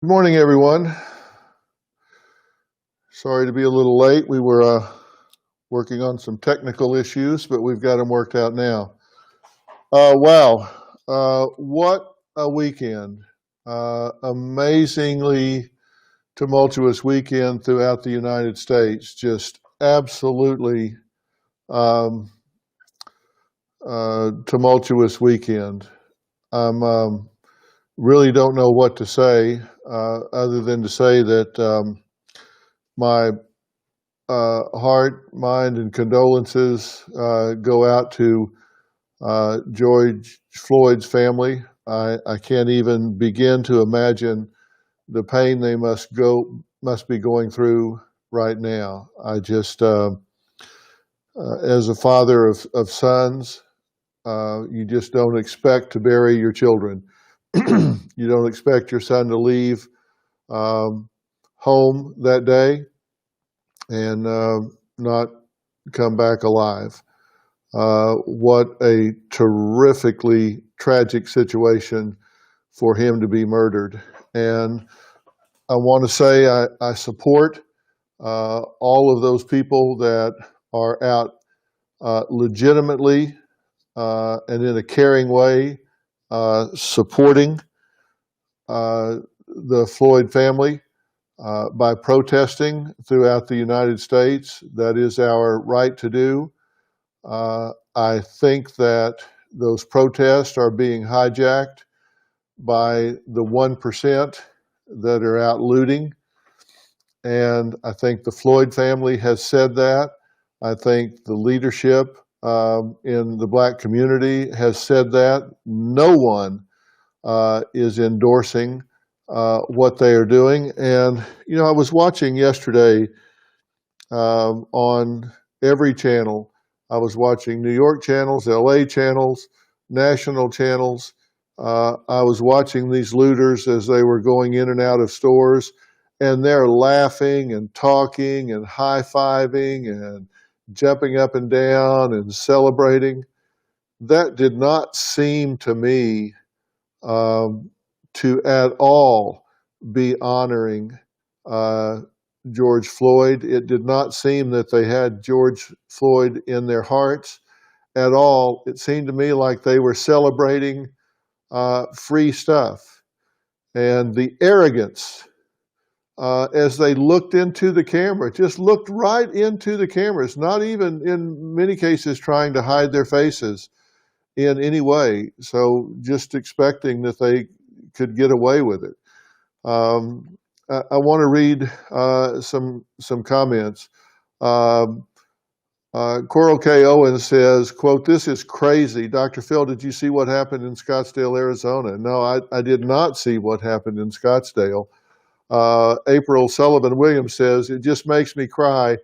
Good morning, everyone. Sorry to be a little late. We were working on some technical issues, but we've got them worked out now. Wow, what a weekend! Amazingly tumultuous weekend throughout the United States. Just absolutely um, tumultuous weekend. I'm really don't know what to say other than to say that my heart, mind, and condolences go out to George Floyd's family. I can't even begin to imagine the pain they must be going through right now. I just, as a father of sons, you just don't expect to bury your children. You don't expect your son to leave um, home that day and not come back alive. What a terrifically tragic situation for him to be murdered. And I want to say I support all of those people that are out legitimately and in a caring way supporting the Floyd family by protesting throughout the United States. That is our right to do. I think that those protests are being hijacked by the 1% that are out looting. And I think the Floyd family has said that. I think the leadership in the black community has said that. No one is endorsing what they are doing. And, you know, I was watching yesterday on every channel. I was watching New York channels, LA channels, national channels. I was watching these looters as they were going in and out of stores, and they're laughing and talking and high fiving and jumping up and down and celebrating. That did not seem to me to at all be honoring uh, George Floyd. It did not seem that they had George Floyd in their hearts at all. It seemed to me like they were celebrating free stuff. And the arrogance as they looked into the camera, just looked right into the cameras, not even in many cases trying to hide their faces in any way. So just expecting that they could get away with it. I want to read some comments. Um, Coral K. Owens says, quote, "This is crazy. Dr. Phil, did you see what happened in Scottsdale, Arizona?" No, I did not see what happened in Scottsdale. April Sullivan Williams says, "It just makes me cry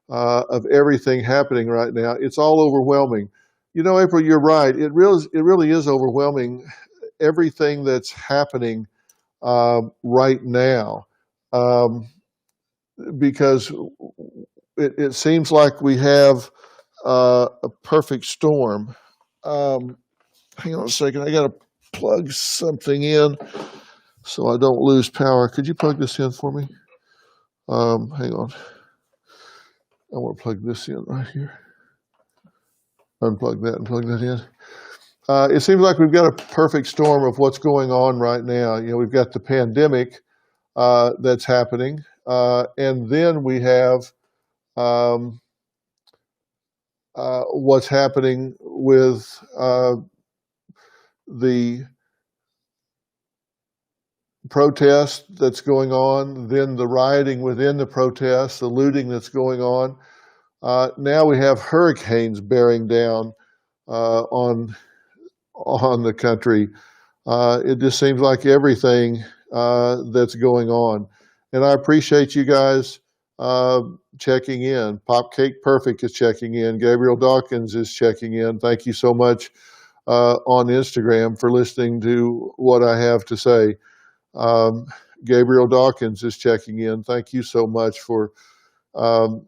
of everything happening right now. It's all overwhelming." You know, April, you're right. It really is overwhelming, everything that's happening right now, um, because it seems like we have a perfect storm. Um, Hang on a second. I got to plug something in so I don't lose power. Could you plug this in for me? Hang on. I want to plug this in right here. Unplug that and plug that in. It seems like we've got a perfect storm of what's going on right now. You know, we've got the pandemic that's happening, and then we have um, what's happening with the protest that's going on, then the rioting within the protests, the looting that's going on. Now we have hurricanes bearing down on the country. It just seems like everything that's going on. And I appreciate you guys checking in. Popcake Perfect is checking in. Gabriel Dawkins is checking in. Thank you so much on Instagram for listening to what I have to say. Um, Gabriel Dawkins is checking in. Thank you so much for um,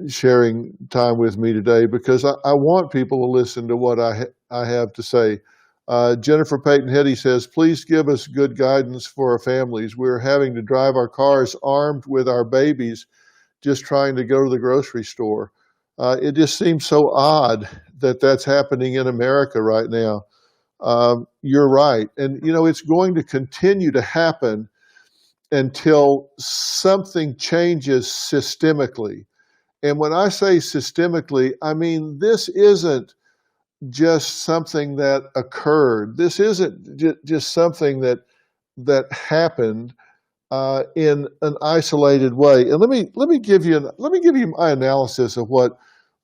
sharing time with me today, because I want people to listen to what I have to say. Jennifer Payton Hetty says, please give us good guidance for our families. We're having to drive our cars armed with our babies, just trying to go to the grocery store. It just seems so odd that that's happening in America right now. You're right. And, you know, it's going to continue to happen until something changes systemically. And when I say systemically, I mean this isn't just something that occurred. This isn't just something that happened in an isolated way. And let me give you my analysis of what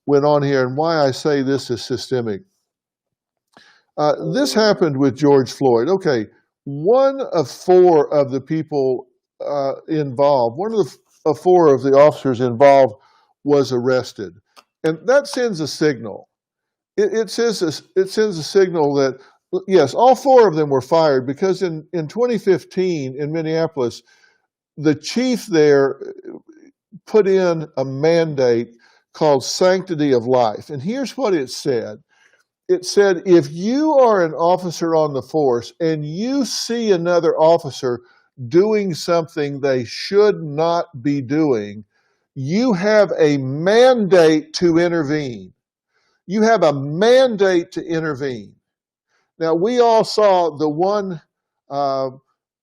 went on here and why I say this is systemic. This happened with George Floyd. Okay, one of four of the people involved, of four of the officers involved was arrested. And that sends a signal. It sends a signal that, yes, all four of them were fired because in 2015 in Minneapolis, the chief there put in a mandate called sanctity of life. And here's what it said. It said, if you are an officer on the force and you see another officer doing something they should not be doing, you have a mandate to intervene. You have a mandate to intervene. Now, we all saw the one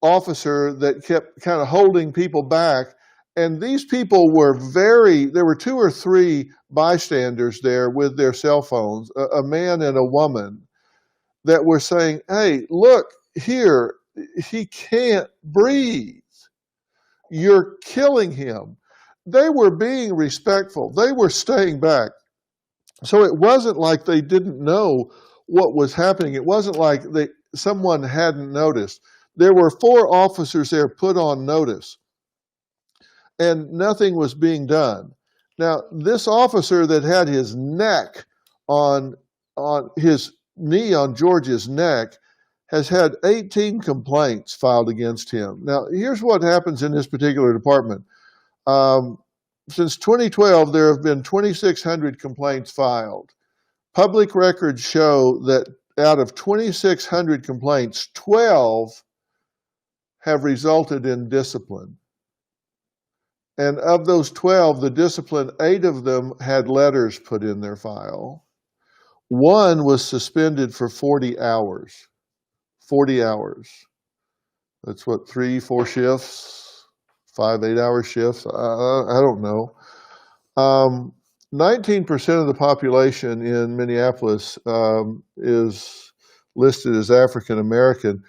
officer that kept kind of holding people back, and these people were there were two or three bystanders there with their cell phones, a man and a woman, that were saying, hey, look here, he can't breathe. You're killing him. They were being respectful. They were staying back. So it wasn't like they didn't know what was happening. It wasn't like someone hadn't noticed. There were four officers there put on notice, and nothing was being done. Now, this officer that had his neck on his knee on George's neck has had 18 complaints filed against him. Now, here's what happens in this particular department. Since 2012, there have been 2,600 complaints filed. Public records show that out of 2,600 complaints, 12 have resulted in discipline. And of those 12, the discipline, 8 of them had letters put in their file. One was suspended for 40 hours. 40 hours. That's what, 3-4 shifts? 5 8-hour shifts? I don't know. 19% of the population in Minneapolis is listed as African American,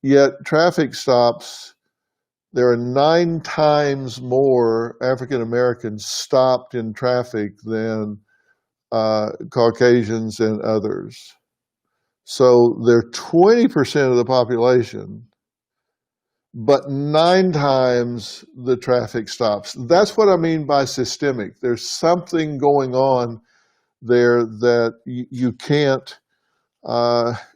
yet traffic stops, there are 9 times more African Americans stopped in traffic than Caucasians and others. So they're 20% of the population, but 9 times the traffic stops. That's what I mean by systemic. There's something going on there that you can't,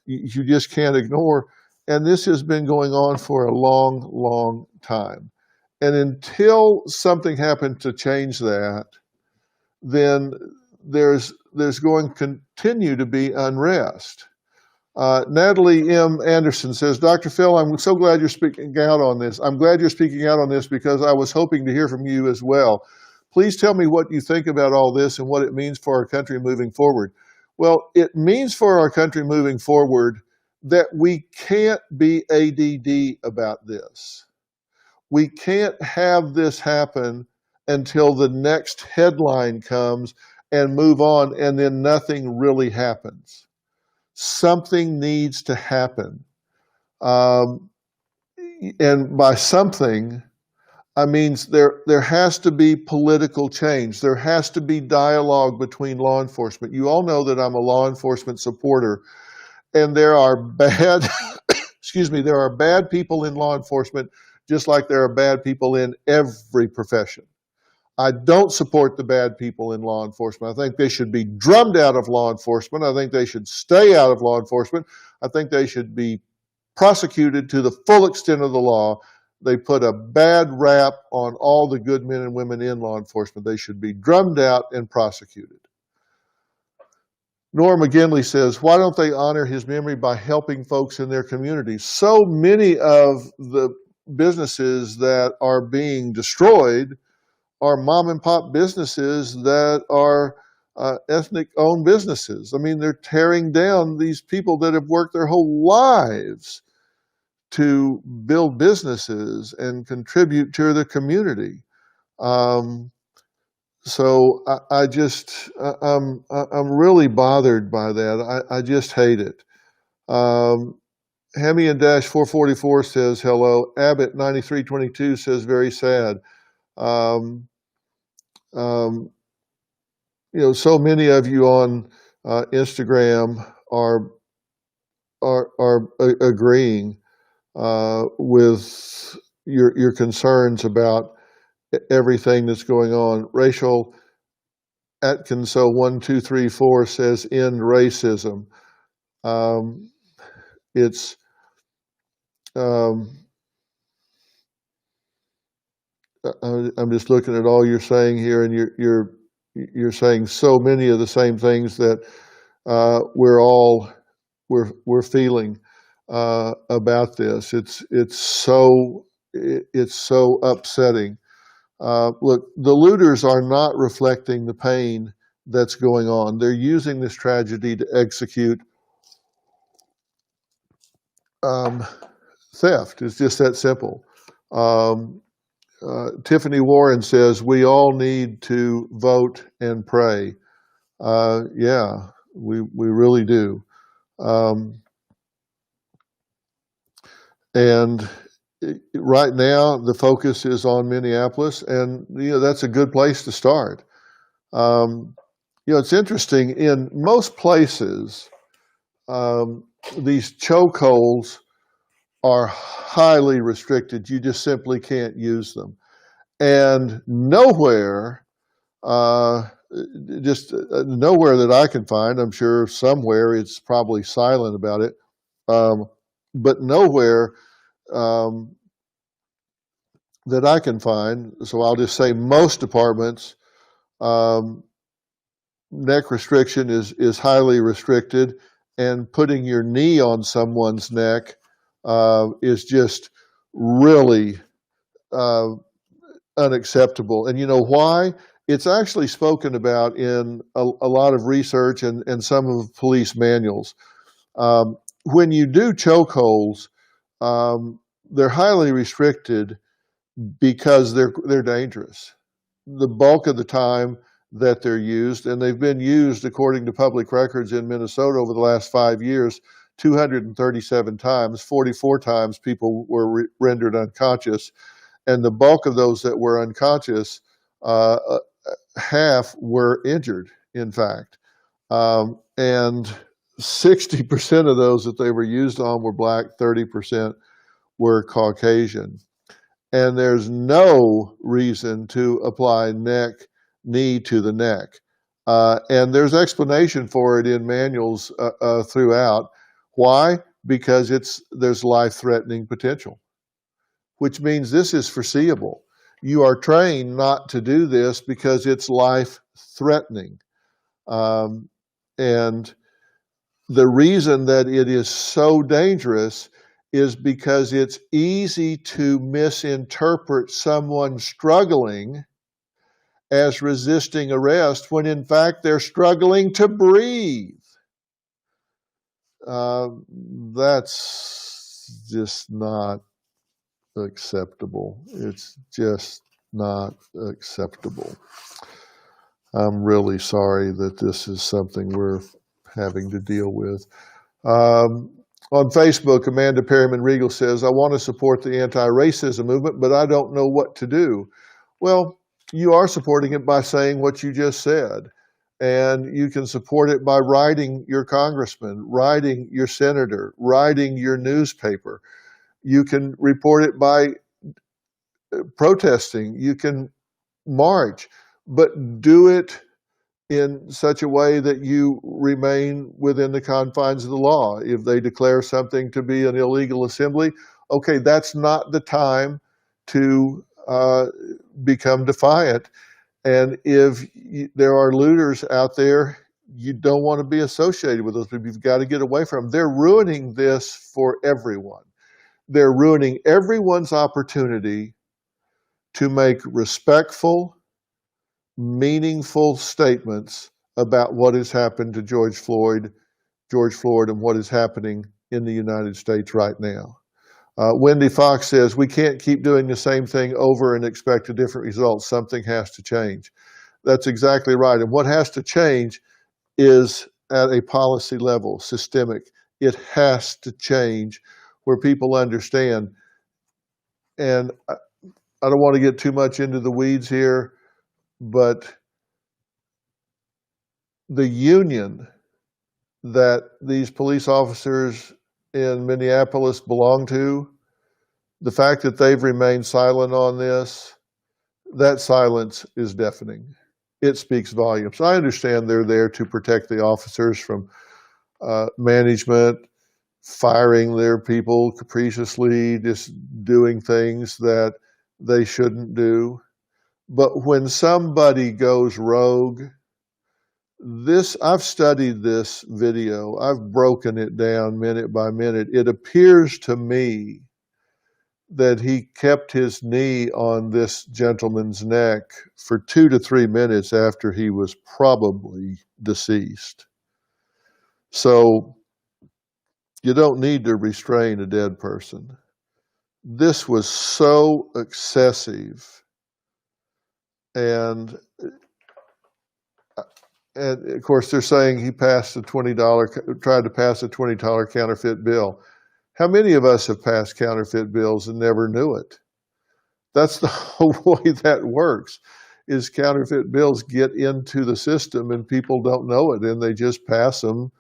you just can't ignore. And this has been going on for a long, long time. And until something happened to change that, then there's going to continue to be unrest. Natalie M. Anderson says, Dr. Phil, I'm so glad you're speaking out on this. I'm glad you're speaking out on this because I was hoping to hear from you as well. Please tell me what you think about all this and what it means for our country moving forward. Well, it means for our country moving forward that we can't be ADD about this. We can't have this happen until the next headline comes and move on, and then nothing really happens. Something needs to happen. And by something, I mean there has to be political change. There has to be dialogue between law enforcement. You all know that I'm a law enforcement supporter, and there are bad, there are bad people in law enforcement, just like there are bad people in every profession. I don't support the bad people in law enforcement. I think they should be drummed out of law enforcement. I think they should stay out of law enforcement. I think they should be prosecuted to the full extent of the law. They put a bad rap on all the good men and women in law enforcement. They should be drummed out and prosecuted. Norm McGinley says, why don't they honor his memory by helping folks in their communities? So many of the businesses that are being destroyed are mom and pop businesses that are ethnic owned businesses. I mean, they're tearing down these people that have worked their whole lives to build businesses and contribute to the community. Um, so I'm really bothered by that. I just hate it. Um, Hemi and Dash 444 says hello. Abbott 9322 says very sad. Um, um, so many of you on Instagram are agreeing with your concerns about everything that's going on. Rachel Atkinso 1234 says end racism. It's um, I'm just looking at all you're saying here, and you're saying so many of the same things that we're feeling about this. It's so upsetting. Look, the looters are not reflecting the pain that's going on. They're using this tragedy to execute theft. It's just that simple. Tiffany Warren says we all need to vote and pray. Yeah, we really do. And right now, the focus is on Minneapolis, and that's a good place to start. It's interesting. In most places, these chokeholds are highly restricted. You just simply can't use them. And nowhere, nowhere that I can find, I'm sure somewhere it's probably silent about it, but nowhere that I can find, so I'll just say most departments, neck restriction is highly restricted, and putting your knee on someone's neck is just really unacceptable. And you know why? It's actually spoken about in a lot of research and some of police manuals. When you do chokeholds, they're highly restricted because they're dangerous. The bulk of the time that they're used, and they've been used, according to public records in Minnesota over the last 5 years, 237 times, 44 times people were rendered unconscious. And the bulk of those that were unconscious, half were injured, in fact. And 60% of those that they were used on were black, 30% were Caucasian. And there's no reason to apply knee to the neck. And there's explanation for it in manuals throughout. Why? Because there's life-threatening potential, which means this is foreseeable. You are trained not to do this because it's life-threatening. And the reason that it is so dangerous is because it's easy to misinterpret someone struggling as resisting arrest when in fact they're struggling to breathe. That's just not acceptable. It's just not acceptable. I'm really sorry that this is something we're having to deal with. On Facebook, Amanda Perryman Regal says, I want to support the anti-racism movement, but I don't know what to do. Well, you are supporting it by saying what you just said. And you can support it by writing your congressman, writing your senator, writing your newspaper. You can report it by protesting. You can march, but do it in such a way that you remain within the confines of the law. If they declare something to be an illegal assembly, okay, that's not the time to become defiant. And if there are looters out there, you don't want to be associated with those people. You've got to get away from them. They're ruining this for everyone. They're ruining everyone's opportunity to make respectful, meaningful statements about what has happened to George Floyd, and what is happening in the United States right now. Wendy Fox says, we can't keep doing the same thing over and expect a different result. Something has to change. That's exactly right. And what has to change is at a policy level, systemic. It has to change where people understand. And I don't want to get too much into the weeds here, but the union that these police officers in Minneapolis belong to, the fact that they've remained silent on this, that silence is deafening. It speaks volumes. I understand they're there to protect the officers from management firing their people capriciously, just doing things that they shouldn't do. But when somebody goes rogue, I've studied this video. I've broken it down minute by minute. It appears to me that he kept his knee on this gentleman's neck for 2 to 3 minutes after he was probably deceased. So you don't need to restrain a dead person. This was so excessive, and of course they're saying he passed a tried to pass a $20 counterfeit bill. How many of us have passed counterfeit bills and never knew it? That's the whole way that works, is counterfeit bills get into the system and people don't know it, and they just pass them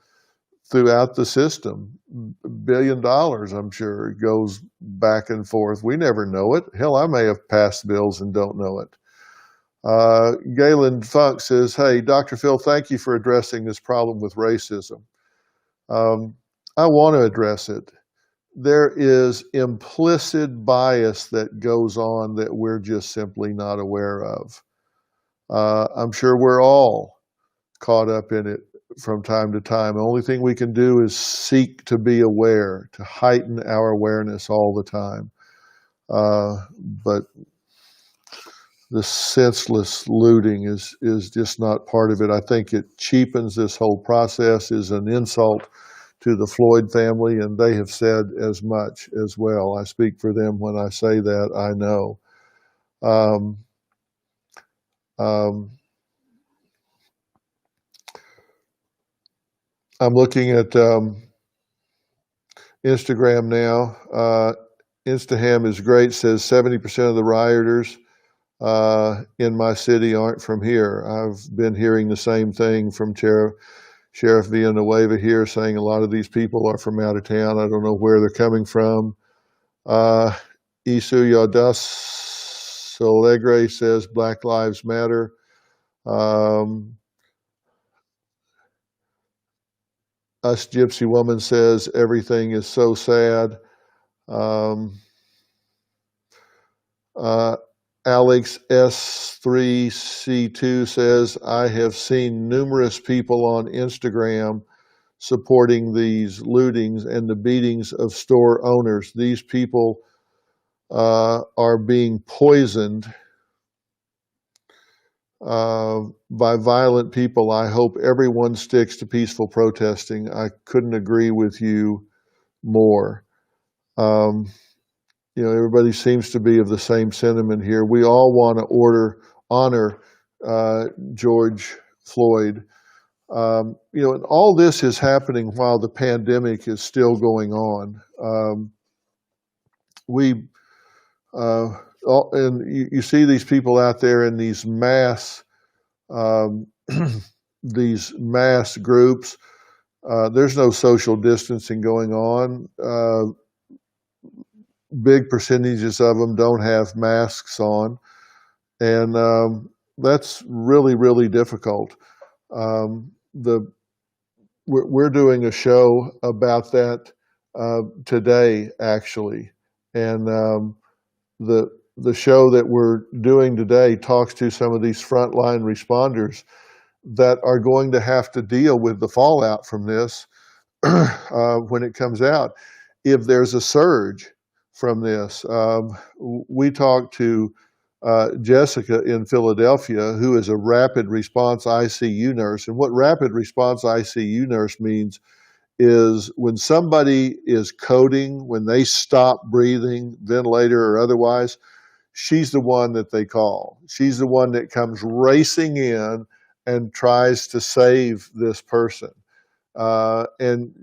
throughout the system. $1 billion, I'm sure, goes back and forth. We never know it. Hell, I may have passed bills and don't know it. Galen Funk says, hey, Dr. Phil, thank you for addressing this problem with racism. I want to address it. There is implicit bias that goes on that we're just simply not aware of. I'm sure we're all caught up in it from time to time. The only thing we can do is seek to be aware, to heighten our awareness all the time. But the senseless looting is just not part of it. I think it cheapens this whole process, is an insult to the Floyd family, and they have said as much as well. I speak for them when I say that, I know. I'm looking at Instagram now. Instaham is great, says 70% of the rioters in my city aren't from here. I've been hearing the same thing from Sheriff Villanueva here, saying a lot of these people are from out of town. I don't know where they're coming from. Isu Yadas Alegre says Black Lives Matter. Us Gypsy Woman says everything is so sad. Alex S3C2 says, I have seen numerous people on Instagram supporting these lootings and the beatings of store owners. These people are being poisoned by violent people. I hope everyone sticks to peaceful protesting. I couldn't agree with you more. Everybody seems to be of the same sentiment here. We all want to honor George Floyd. And all this is happening while the pandemic is still going on. And you see these people out there in these mass groups. There's no social distancing going on. Big percentages of them don't have masks on, and that's really, really difficult. We're doing a show about that today, actually, and the show that we're doing today talks to some of these frontline responders, that are going to have to deal with the fallout from this when it comes out. If there's a surge from this, we talked to Jessica in Philadelphia, who is a rapid response ICU nurse. And what rapid response ICU nurse means is when somebody is coding, when they stop breathing, ventilator or otherwise, she's the one that they call. She's the one that comes racing in and tries to save this person. And,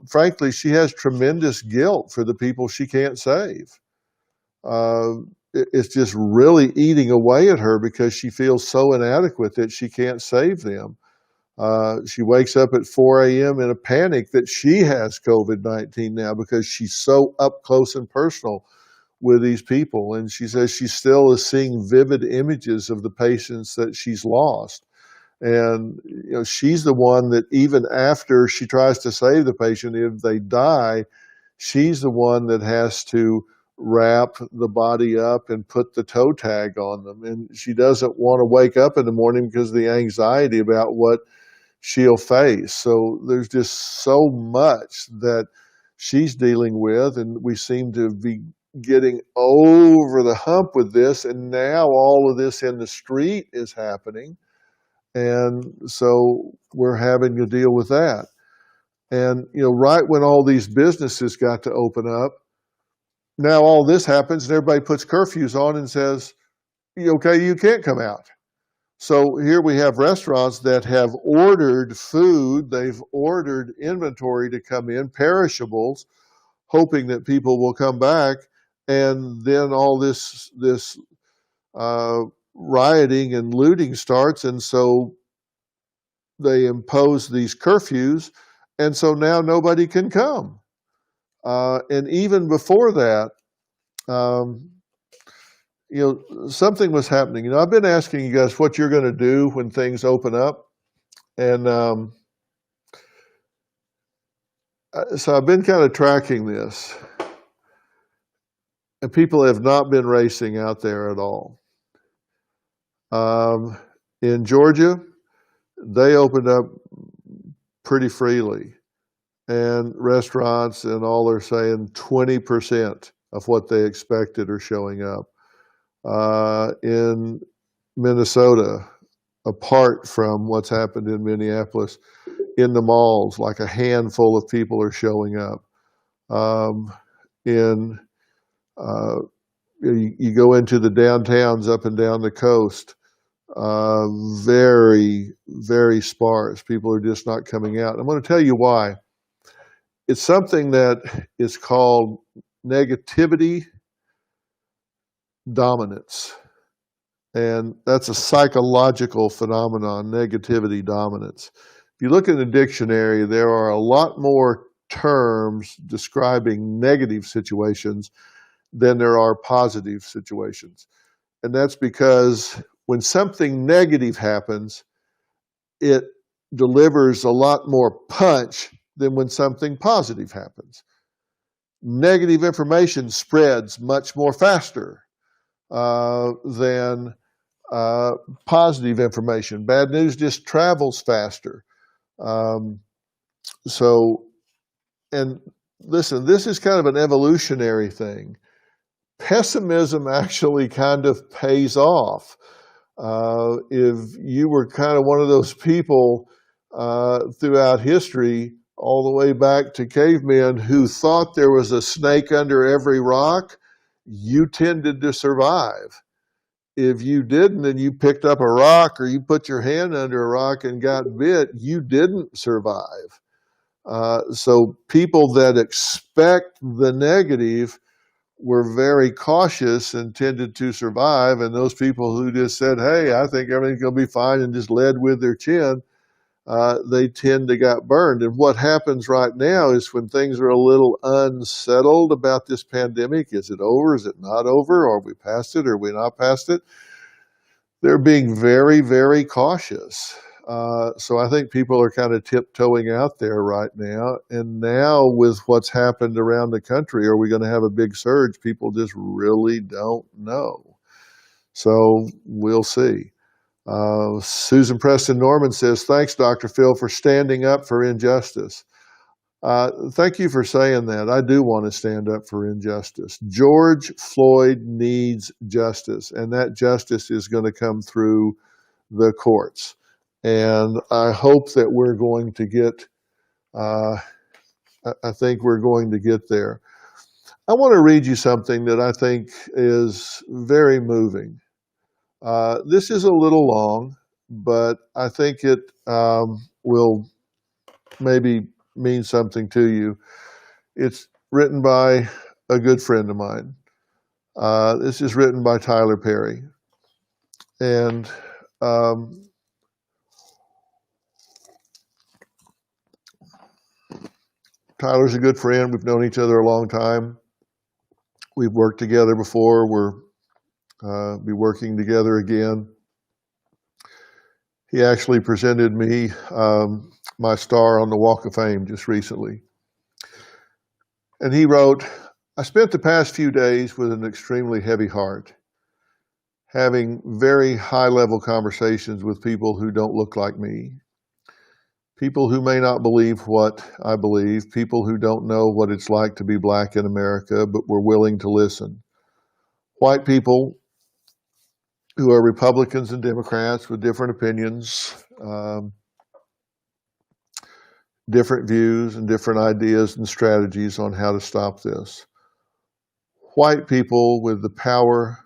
frankly, she has tremendous guilt for the people she can't save. It's just really eating away at her because she feels so inadequate that she can't save them. She wakes up at 4 a.m. in a panic that she has COVID-19 now because she's so up close and personal with these people. And she says she still is seeing vivid images of the patients that she's lost. And she's the one that even after she tries to save the patient, if they die, she's the one that has to wrap the body up and put the toe tag on them. And she doesn't want to wake up in the morning because of the anxiety about what she'll face. So there's just so much that she's dealing with, and we seem to be getting over the hump with this, and now all of this in the street is happening. And so we're having to deal with that. And, right when all these businesses got to open up, now all this happens and everybody puts curfews on and says, okay, you can't come out. So here we have restaurants that have ordered food, they've ordered inventory to come in, perishables, hoping that people will come back. And then all this rioting and looting starts, and so they impose these curfews, and so now nobody can come. And even before that, something was happening. I've been asking you guys what you're going to do when things open up, and so I've been kind of tracking this, and people have not been racing out there at all. In Georgia, they opened up pretty freely, and restaurants and all are saying 20% of what they expected are showing up. In Minnesota, apart from what's happened in Minneapolis, in the malls, like a handful of people are showing up. You go into the downtowns up and down the coast, very, very sparse. People are just not coming out. I'm going to tell you why. It's something that is called negativity dominance. And that's a psychological phenomenon, negativity dominance. If you look in the dictionary, there are a lot more terms describing negative situations than there are positive situations. And that's because when something negative happens, it delivers a lot more punch than when something positive happens. Negative information spreads much more faster than positive information. Bad news just travels faster. And listen, this is kind of an evolutionary thing. Pessimism actually kind of pays off. If you were kind of one of those people throughout history, all the way back to cavemen, who thought there was a snake under every rock, you tended to survive. If you didn't and you picked up a rock or you put your hand under a rock and got bit, you didn't survive. So people that expect the negative were very cautious and tended to survive. And those people who just said, hey, I think everything's going to be fine, and just led with their chin, they tend to get burned. And what happens right now is when things are a little unsettled about this pandemic, is it over? Is it not over? Are we past it? Are we not past it? They're being very, very cautious. So I think people are kind of tiptoeing out there right now. And now with what's happened around the country, are we going to have a big surge? People just really don't know. So we'll see. Susan Preston Norman says, thanks, Dr. Phil, for standing up for injustice. Thank you for saying that. I do want to stand up for injustice. George Floyd needs justice, and that justice is going to come through the courts. And I hope that we're going to get, I think we're going to get there. I want to read you something that I think is very moving. This is a little long, but I think it will maybe mean something to you. It's written by a good friend of mine. This is written by Tyler Perry. And Tyler's a good friend. We've known each other a long time. We've worked together before. We'll be working together again. He actually presented me my star on the Walk of Fame just recently. And he wrote, I spent the past few days with an extremely heavy heart, having very high-level conversations with people who don't look like me, people who may not believe what I believe, people who don't know what it's like to be black in America, but were willing to listen. White people who are Republicans and Democrats with different opinions, different views and different ideas and strategies on how to stop this. White people with the power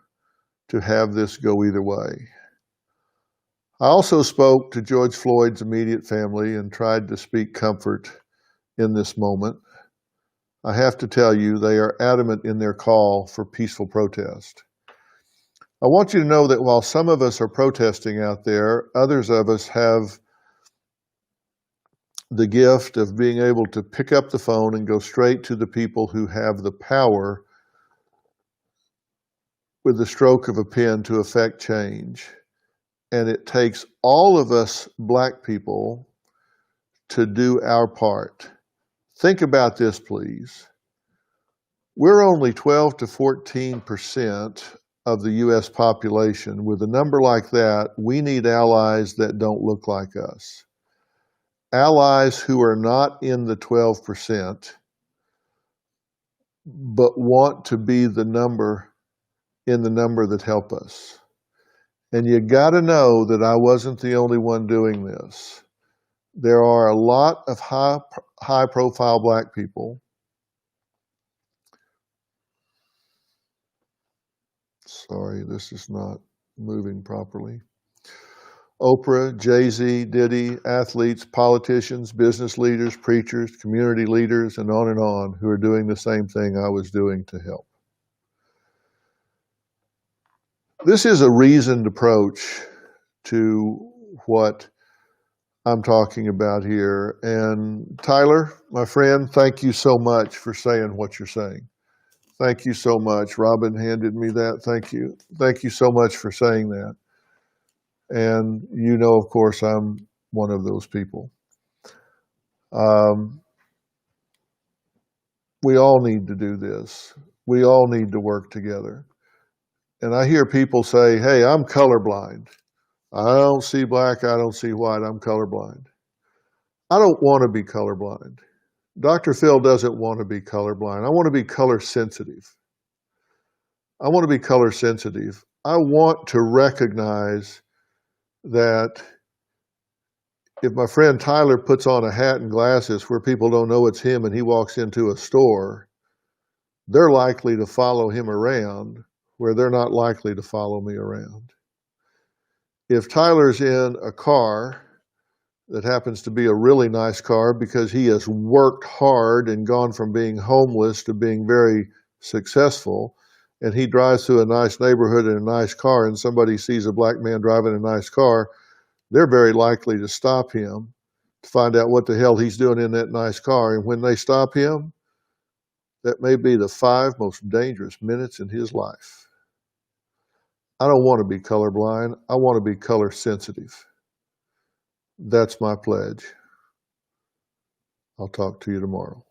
to have this go either way. I also spoke to George Floyd's immediate family and tried to speak comfort in this moment. I have to tell you, they are adamant in their call for peaceful protest. I want you to know that while some of us are protesting out there, others of us have the gift of being able to pick up the phone and go straight to the people who have the power with the stroke of a pen to affect change. And it takes all of us black people to do our part. Think about this, please. We're only 12 to 14% of the U.S. population. With a number like that, we need allies that don't look like us. Allies who are not in the 12%, but want to be the number in the number that help us. And you got to know that I wasn't the only one doing this. There are a lot of high-profile black people. Sorry, this is not moving properly. Oprah, Jay-Z, Diddy, athletes, politicians, business leaders, preachers, community leaders, and on, who are doing the same thing I was doing to help. This is a reasoned approach to what I'm talking about here. And Tyler, my friend, thank you so much for saying what you're saying. Thank you so much. Robin handed me that. Thank you. Thank you so much for saying that. And you know, of course, I'm one of those people. We all need to do this. We all need to work together. And I hear people say, hey, I'm colorblind. I don't see black, I don't see white, I'm colorblind. I don't want to be colorblind. Dr. Phil doesn't want to be colorblind. I want to be color sensitive. I want to be color sensitive. I want to recognize that if my friend Tyler puts on a hat and glasses where people don't know it's him and he walks into a store, they're likely to follow him around where they're not likely to follow me around. If Tyler's in a car that happens to be a really nice car because he has worked hard and gone from being homeless to being very successful, and he drives through a nice neighborhood in a nice car and somebody sees a black man driving a nice car, they're very likely to stop him to find out what the hell he's doing in that nice car. And when they stop him, that may be the 5 most dangerous minutes in his life. I don't want to be colorblind. I want to be color sensitive. That's my pledge. I'll talk to you tomorrow.